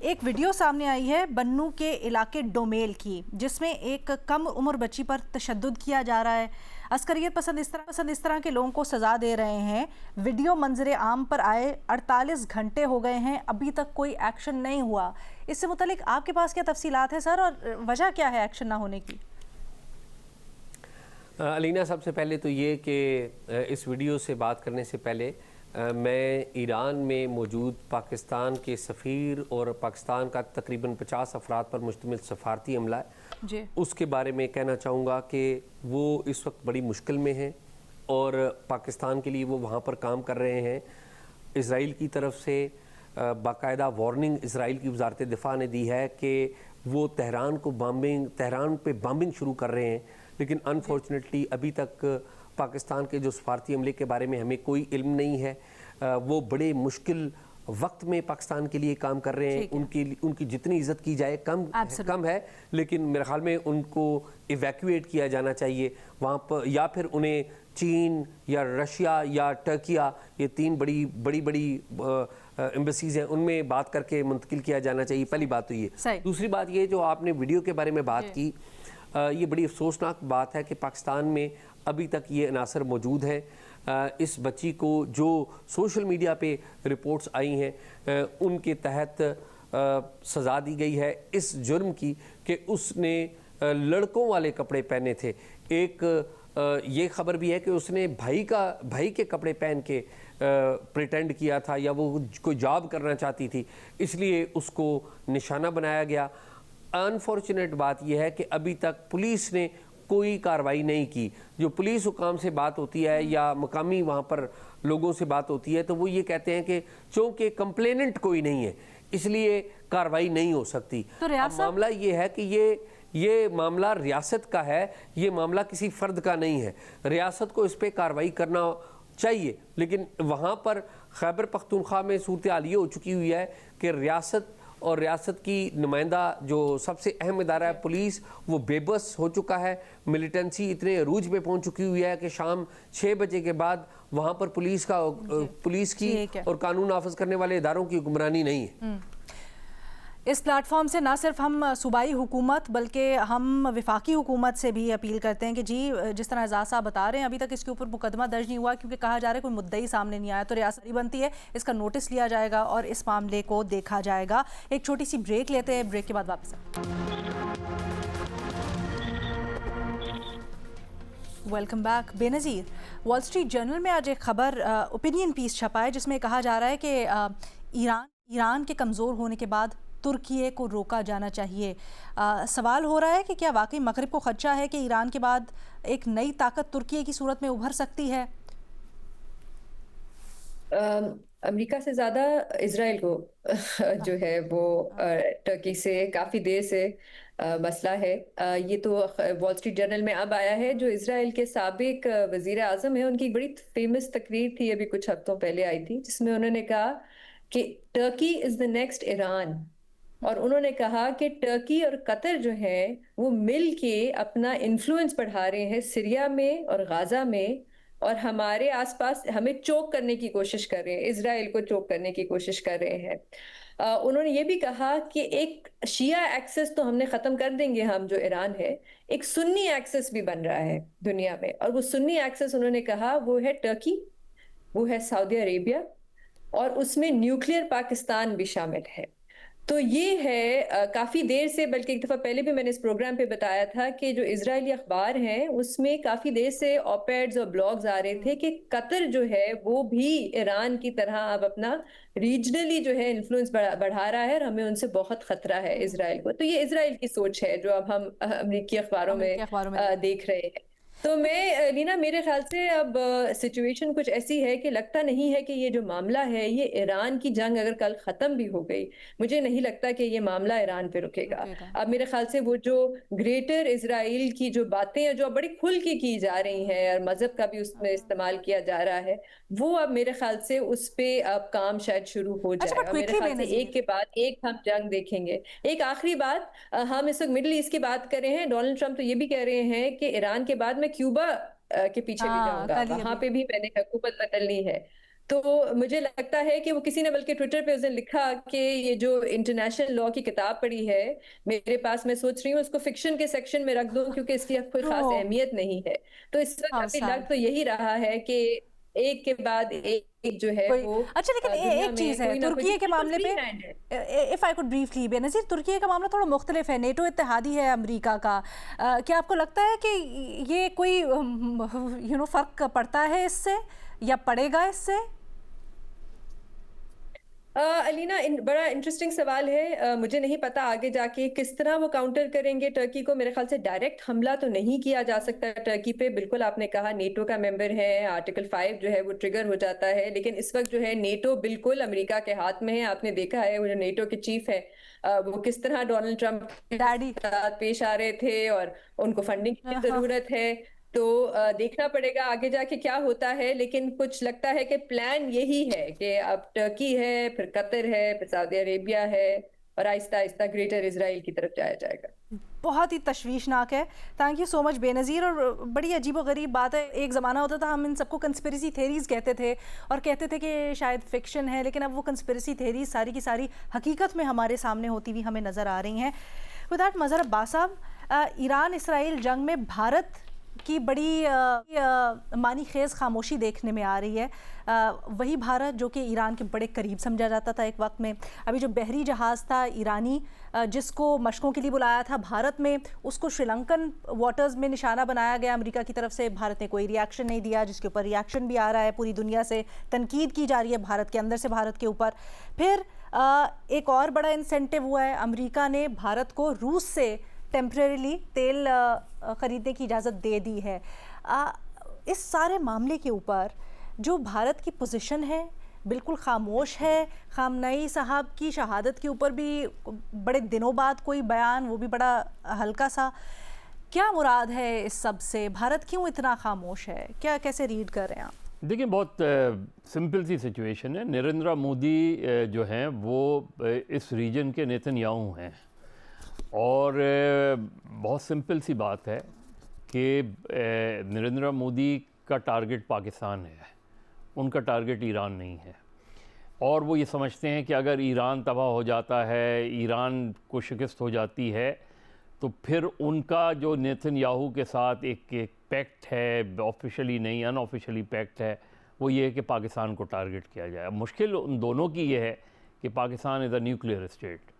ایک ویڈیو سامنے آئی ہے بنو کے علاقے ڈومیل کی، جس میں ایک کم عمر بچی پر تشدد کیا جا رہا ہے. عسکریت پسند اس طرح کے لوگوں کو سزا دے رہے ہیں. ویڈیو منظر عام پر آئے 48 گھنٹے ہو گئے ہیں، ابھی تک کوئی ایکشن نہیں ہوا. اس سے متعلق آپ کے پاس کیا تفصیلات ہیں سر، اور وجہ کیا ہے ایکشن نہ ہونے کی؟
علینا، سب سے پہلے تو یہ کہ اس ویڈیو سے بات کرنے سے پہلے میں ایران میں موجود پاکستان کے سفیر اور پاکستان کا تقریباً 50 افراد پر مشتمل سفارتی عملہ ہے، اس کے بارے میں کہنا چاہوں گا کہ وہ اس وقت بڑی مشکل میں ہیں اور پاکستان کے لیے وہ وہاں پر کام کر رہے ہیں. اسرائیل کی طرف سے باقاعدہ وارننگ اسرائیل کی وزارت دفاع نے دی ہے کہ وہ تہران پہ بامبنگ شروع کر رہے ہیں، لیکن انفارچونیٹلی ابھی تک پاکستان کے جو سفارتی عملے کے بارے میں ہمیں کوئی علم نہیں ہے. وہ بڑے مشکل وقت میں پاکستان کے لیے کام کر رہے ہیں. ان کی جتنی عزت کی جائے کم ہے، لیکن میرے خیال میں ان کو ایویکویٹ کیا جانا چاہیے وہاں پر، یا پھر انہیں چین یا رشیا یا ٹرکیا، یہ 3 بڑی ایمبیسیز ہیں، ان میں بات کر کے منتقل کیا جانا چاہیے. پہلی بات تو یہ. دوسری بات یہ جو آپ نے ویڈیو کے بارے میں بات کی، یہ بڑی افسوسناک بات ہے کہ پاکستان میں ابھی تک یہ عناصر موجود ہیں. اس بچی کو جو سوشل میڈیا پہ رپورٹس آئی ہیں ان کے تحت سزا دی گئی ہے اس جرم کی کہ اس نے لڑکوں والے کپڑے پہنے تھے. ایک یہ خبر بھی ہے کہ اس نے بھائی کے کپڑے پہن کے پریٹینڈ کیا تھا، یا وہ کوئی جاب کرنا چاہتی تھی، اس لیے اس کو نشانہ بنایا گیا. انفارچونیٹ بات یہ ہے کہ ابھی تک پولیس نے کوئی کارروائی نہیں کی. جو پولیس حکام سے بات ہوتی ہے یا مقامی وہاں پر لوگوں سے بات ہوتی ہے تو وہ یہ کہتے ہیں کہ چونکہ کمپلیننٹ کوئی نہیں ہے اس لیے کارروائی نہیں ہو سکتی. اب معاملہ یہ ہے کہ یہ معاملہ ریاست کا ہے، یہ معاملہ کسی فرد کا نہیں ہے. ریاست کو اس پہ کارروائی کرنا چاہیے، لیکن وہاں پر خیبر پختونخوا میں صورتحال یہ ہو چکی ہوئی ہے کہ ریاست اور ریاست کی نمائندہ جو سب سے اہم ادارہ ہے پولیس، وہ بے بس ہو چکا ہے. ملیٹنسی اتنے عروج پہ پہنچ چکی ہوئی ہے کہ شام 6 بجے کے بعد وہاں پر پولیس کی اور قانون نافذ کرنے والے اداروں کی حکمرانی نہیں ہے.
اس پلیٹ فارم سے نہ صرف ہم صوبائی حکومت بلکہ ہم وفاقی حکومت سے بھی اپیل کرتے ہیں کہ جی جس طرح اعزاز صاحب بتا رہے ہیں ابھی تک اس کے اوپر مقدمہ درج نہیں ہوا کیونکہ کہا جا رہا ہے کوئی مدعی سامنے نہیں آیا، تو ریاست بنتی ہے اس کا نوٹس لیا جائے گا اور اس معاملے کو دیکھا جائے گا. ایک چھوٹی سی بریک لیتے ہیں، بریک کے بعد واپس ویلکم بیک. بے نظیر، وال اسٹریٹ جرنل میں آج ایک خبر اوپینین پیس چھپا ہے جس میں کہا جا رہا ہے کہ ایران کے کمزور ہونے کے بعد ترکیے کو روکا جانا چاہیے. سوال ہو رہا ہے کہ کیا واقعی مغرب کو خدشہ ہے کہ ایران کے بعد ایک نئی طاقت ترکیے کی صورت میں ابھر سکتی ہے؟
امریکہ سے زیادہ اسرائیل کو جو ہے وہ ترکی سے کافی دیر سے مسئلہ ہے. یہ تو وال اسٹریٹ جرنل میں اب آیا ہے. جو اسرائیل کے سابق وزیر اعظم ہیں ان کی بڑی فیمس تقریر تھی، ابھی کچھ ہفتوں پہلے آئی تھی، جس میں انہوں نے کہا کہ Turkey is the next Iran. اور انہوں نے کہا کہ ٹرکی اور قطر جو ہیں وہ مل کے اپنا انفلوئنس بڑھا رہے ہیں سیریا میں اور غازہ میں، اور ہمارے آس پاس ہمیں چوک کرنے کی کوشش کر رہے ہیں، اسرائیل کو چوک کرنے کی کوشش کر رہے ہیں. انہوں نے یہ بھی کہا کہ ایک شیعہ ایکسس تو ہم نے ختم کر دیں گے ہم جو ایران ہے، ایک سنی ایکسس بھی بن رہا ہے دنیا میں، اور وہ سنی ایکسس انہوں نے کہا وہ ہے ٹرکی، وہ ہے سعودی عربیہ، اور اس میں نیوکلیئر پاکستان بھی شامل ہے۔ تو یہ ہے کافی دیر سے، بلکہ ایک دفعہ پہلے بھی میں نے اس پروگرام پہ بتایا تھا کہ جو اسرائیلی اخبار ہیں اس میں کافی دیر سے اوپیڈز اور بلاگز آ رہے تھے کہ قطر جو ہے وہ بھی ایران کی طرح اب اپنا ریجنلی جو ہے انفلوئنس بڑھا رہا ہے، اور ہمیں ان سے بہت خطرہ ہے اسرائیل کو۔ تو یہ اسرائیل کی سوچ ہے جو اب ہم امریکی اخباروں میں دیکھ رہے ہیں۔ تو میں لینا، میرے خیال سے اب سچویشن کچھ ایسی ہے کہ لگتا نہیں ہے کہ یہ جو معاملہ ہے، یہ ایران کی جنگ اگر کل ختم بھی ہو گئی، مجھے نہیں لگتا کہ یہ معاملہ ایران پہ رکے گا۔ اب میرے خیال سے وہ جو گریٹر اسرائیل کی جو باتیں ہیں جو بڑی کھل کے کی جا رہی ہیں، اور مذہب کا بھی اس میں استعمال کیا جا رہا ہے، وہ اب میرے خیال سے اس پہ اب کام شاید شروع ہو جائے گا۔ میرے خیال سے ایک کے بعد ایک ہم جنگ دیکھیں گے۔ ایک آخری بات، ہم اس وقت مڈل ایسٹ کی بات کر رہے ہیں، ڈونلڈ ٹرمپ تو یہ بھی کہہ رہے ہیں کہ ایران کے بعد میں کیوبا کے پیچھے بھی جاؤں گا، وہاں پہ بھی میں نے حکومت بدلنی ہے۔ تو مجھے لگتا ہے کہ وہ کسی نے بلکہ ٹویٹر پہ اس نے لکھا کہ یہ جو انٹرنیشنل لاء کی کتاب پڑھی ہے میرے پاس، میں سوچ رہی ہوں اس کو فکشن کے سیکشن میں رکھ دوں کیونکہ اس کی کوئی خاص اہمیت نہیں ہے۔ تو اس وقت ابھی لگ تو یہی رہا ہے کہ ایک کے بعد ایک جو ہے وہ،
اچھا لیکن ایک چیز ہے ترکیے کے معاملے پہ، if I could briefly بے نظیر، ترکیے کا معاملہ تھوڑا مختلف ہے، نیٹو اتحادی ہے امریکہ کا، کیا آپ کو لگتا ہے کہ یہ کوئی فرق پڑتا ہے اس سے یا پڑے گا اس سے؟
علینا بڑا انٹرسٹنگ سوال ہے، مجھے نہیں پتا آگے جا کے کس طرح وہ کاؤنٹر کریں گے ٹرکی کو۔ میرے خیال سے ڈائریکٹ حملہ تو نہیں کیا جا سکتا ٹرکی پہ، بالکل آپ نے کہا نیٹو کا ممبر ہے، آرٹیکل 5 جو ہے وہ ٹریگر ہو جاتا ہے، لیکن اس وقت جو ہے نیٹو بالکل امریکہ کے ہاتھ میں ہے۔ آپ نے دیکھا ہے وہ جو نیٹو کے چیف ہے وہ کس طرح ڈونلڈ ٹرمپ کے ساتھ پیش آ رہے تھے، اور ان کو فنڈنگ کی ضرورت ہے۔ تو دیکھنا پڑے گا آگے جا کے کیا ہوتا ہے، لیکن کچھ لگتا ہے کہ پلان یہی ہے کہ اب ٹرکی ہے، پھر قطر ہے، پھر سعودی عربیہ ہے، اور آہستہ آہستہ گریٹر اسرائیل کی طرف جایا جائے گا۔
بہت ہی تشویشناک ہے۔ تھینک یو سو مچ بے نظیر، اور بڑی عجیب و غریب بات ہے، ایک زمانہ ہوتا تھا ہم ان سب کو کنسپریسی تھیریز کہتے تھے اور کہتے تھے کہ شاید فکشن ہے، لیکن اب وہ کنسپریسی تھیریز ساری کی ساری حقیقت میں ہمارے سامنے ہوتی ہوئی ہمیں نظر آ رہی ہیں۔ ود دیٹ مظہر عباس صاحب، ایران اسرائیل جنگ میں بھارت کی بڑی معنی خیز خاموشی دیکھنے میں آ رہی ہے۔ وہی بھارت جو کہ ایران کے بڑے قریب سمجھا جاتا تھا ایک وقت میں، ابھی جو بحری جہاز تھا ایرانی جس کو مشقوں کے لیے بلایا تھا بھارت میں، اس کو شری لنکن واٹرز میں نشانہ بنایا گیا امریکہ کی طرف سے، بھارت نے کوئی ریاکشن نہیں دیا، جس کے اوپر ریاکشن بھی آ رہا ہے، پوری دنیا سے تنقید کی جا رہی ہے بھارت کے اندر سے بھارت کے اوپر۔ پھر ایک اور بڑا انسینٹیو ہوا ہے، امریکہ نے بھارت کو روس سے ٹیمپریریلی تیل خریدنے کی اجازت دے دی ہے۔ اس سارے معاملے کے اوپر جو بھارت کی پوزیشن ہے بالکل خاموش ہے، خامنئی صاحب کی شہادت کے اوپر بھی بڑے دنوں بعد کوئی بیان، وہ بھی بڑا ہلکا سا، کیا مراد ہے اس سب سے؟ بھارت کیوں اتنا خاموش ہے؟ کیا کیسے ریڈ کر رہے ہیں آپ؟
دیکھیں بہت سمپل سی سچویشن ہے، نریندرا مودی جو ہیں وہ اس ریجن کے نیتن یاہو ہیں، اور بہت سمپل سی بات ہے کہ نریندرا مودی کا ٹارگٹ پاکستان ہے، ان کا ٹارگٹ ایران نہیں ہے، اور وہ یہ سمجھتے ہیں کہ اگر ایران تباہ ہو جاتا ہے، ایران کو شکست ہو جاتی ہے، تو پھر ان کا جو نیتن یاہو کے ساتھ ایک پیکٹ ہے، آفیشلی نہیں ان آفیشلی پیکٹ ہے، وہ یہ ہے کہ پاکستان کو ٹارگٹ کیا جائے۔ اب مشکل ان دونوں کی یہ ہے کہ پاکستان از اے نیوکلیئر اسٹیٹ،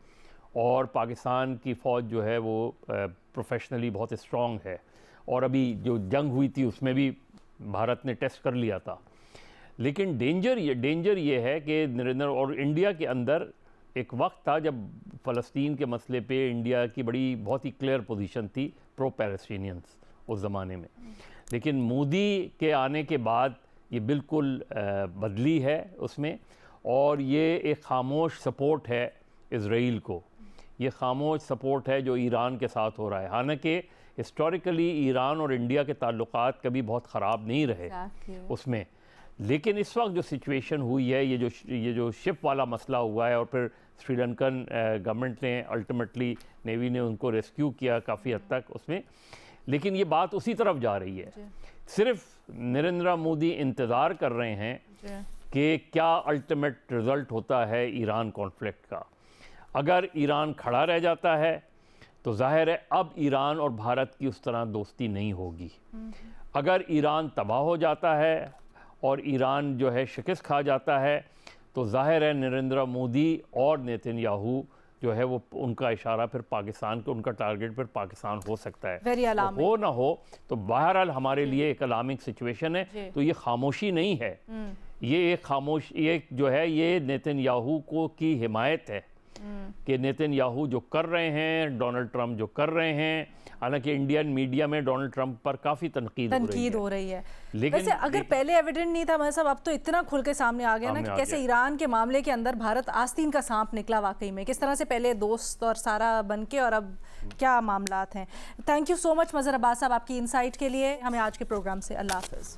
اور پاکستان کی فوج جو ہے وہ پروفیشنلی بہت اسٹرانگ ہے، اور ابھی جو جنگ ہوئی تھی اس میں بھی بھارت نے ٹیسٹ کر لیا تھا۔ لیکن ڈینجر یہ ہے کہ نریندر اور انڈیا کے اندر ایک وقت تھا جب فلسطین کے مسئلے پہ انڈیا کی بہت ہی کلیئر پوزیشن تھی پرو پیلسٹینینز اس زمانے میں، لیکن مودی کے آنے کے بعد یہ بالکل بدلی ہے اس میں، اور یہ ایک خاموش سپورٹ ہے اسرائیل کو، یہ خاموش سپورٹ ہے جو ایران کے ساتھ ہو رہا ہے۔ حالانکہ ہسٹوریکلی ایران اور انڈیا کے تعلقات کبھی بہت خراب نہیں رہے اس میں، لیکن اس وقت جو سچویشن ہوئی ہے، یہ جو شپ والا مسئلہ ہوا ہے، اور پھر سری لنکن گورنمنٹ نے الٹیمیٹلی نیوی نے ان کو ریسکیو کیا کافی حد تک اس میں، لیکن یہ بات اسی طرف جا رہی ہے۔ صرف نریندرا مودی انتظار کر رہے ہیں کہ کیا الٹیمیٹ رزلٹ ہوتا ہے ایران کانفلکٹ کا۔ اگر ایران کھڑا رہ جاتا ہے تو ظاہر ہے اب ایران اور بھارت کی اس طرح دوستی نہیں ہوگی۔ اگر ایران تباہ ہو جاتا ہے اور ایران جو ہے شکست کھا جاتا ہے تو ظاہر ہے نریندر مودی اور نیتن یاہو جو ہے وہ ان کا اشارہ پھر پاکستان کو، ان کا ٹارگٹ پھر پاکستان ہو سکتا ہے، ہو نہ ہو تو بہرحال ہمارے لیے ایک الارمنگ سچویشن ہے۔ تو یہ خاموشی نہیں ہے، یہ ایک یہ جو ہے یہ نیتن یاہو کو کی حمایت ہے کہ نیتن یاہو جو کر رہے ہیں، ڈونلڈ ٹرمپ جو کر رہے ہیں، حالانکہ انڈین میڈیا میں ڈونلڈ ٹرمپ پر کافی تنقید ہو رہی ہے،
لیکن ویسے اگر پہلے ایویڈنٹ نہیں تھا صاحب، اب تو اتنا کھل کے سامنے آ گیا نا کہ کیسے ایران کے معاملے کے اندر بھارت آستین کا سانپ نکلا واقعی میں، کس طرح سے پہلے دوست اور سارا بن کے اور اب کیا معاملات ہیں۔ تھینک یو سو مچ مظہر عباس صاحب آپ کی انسائٹ کے لیے، ہمیں آج کے پروگرام سے اللہ حافظ۔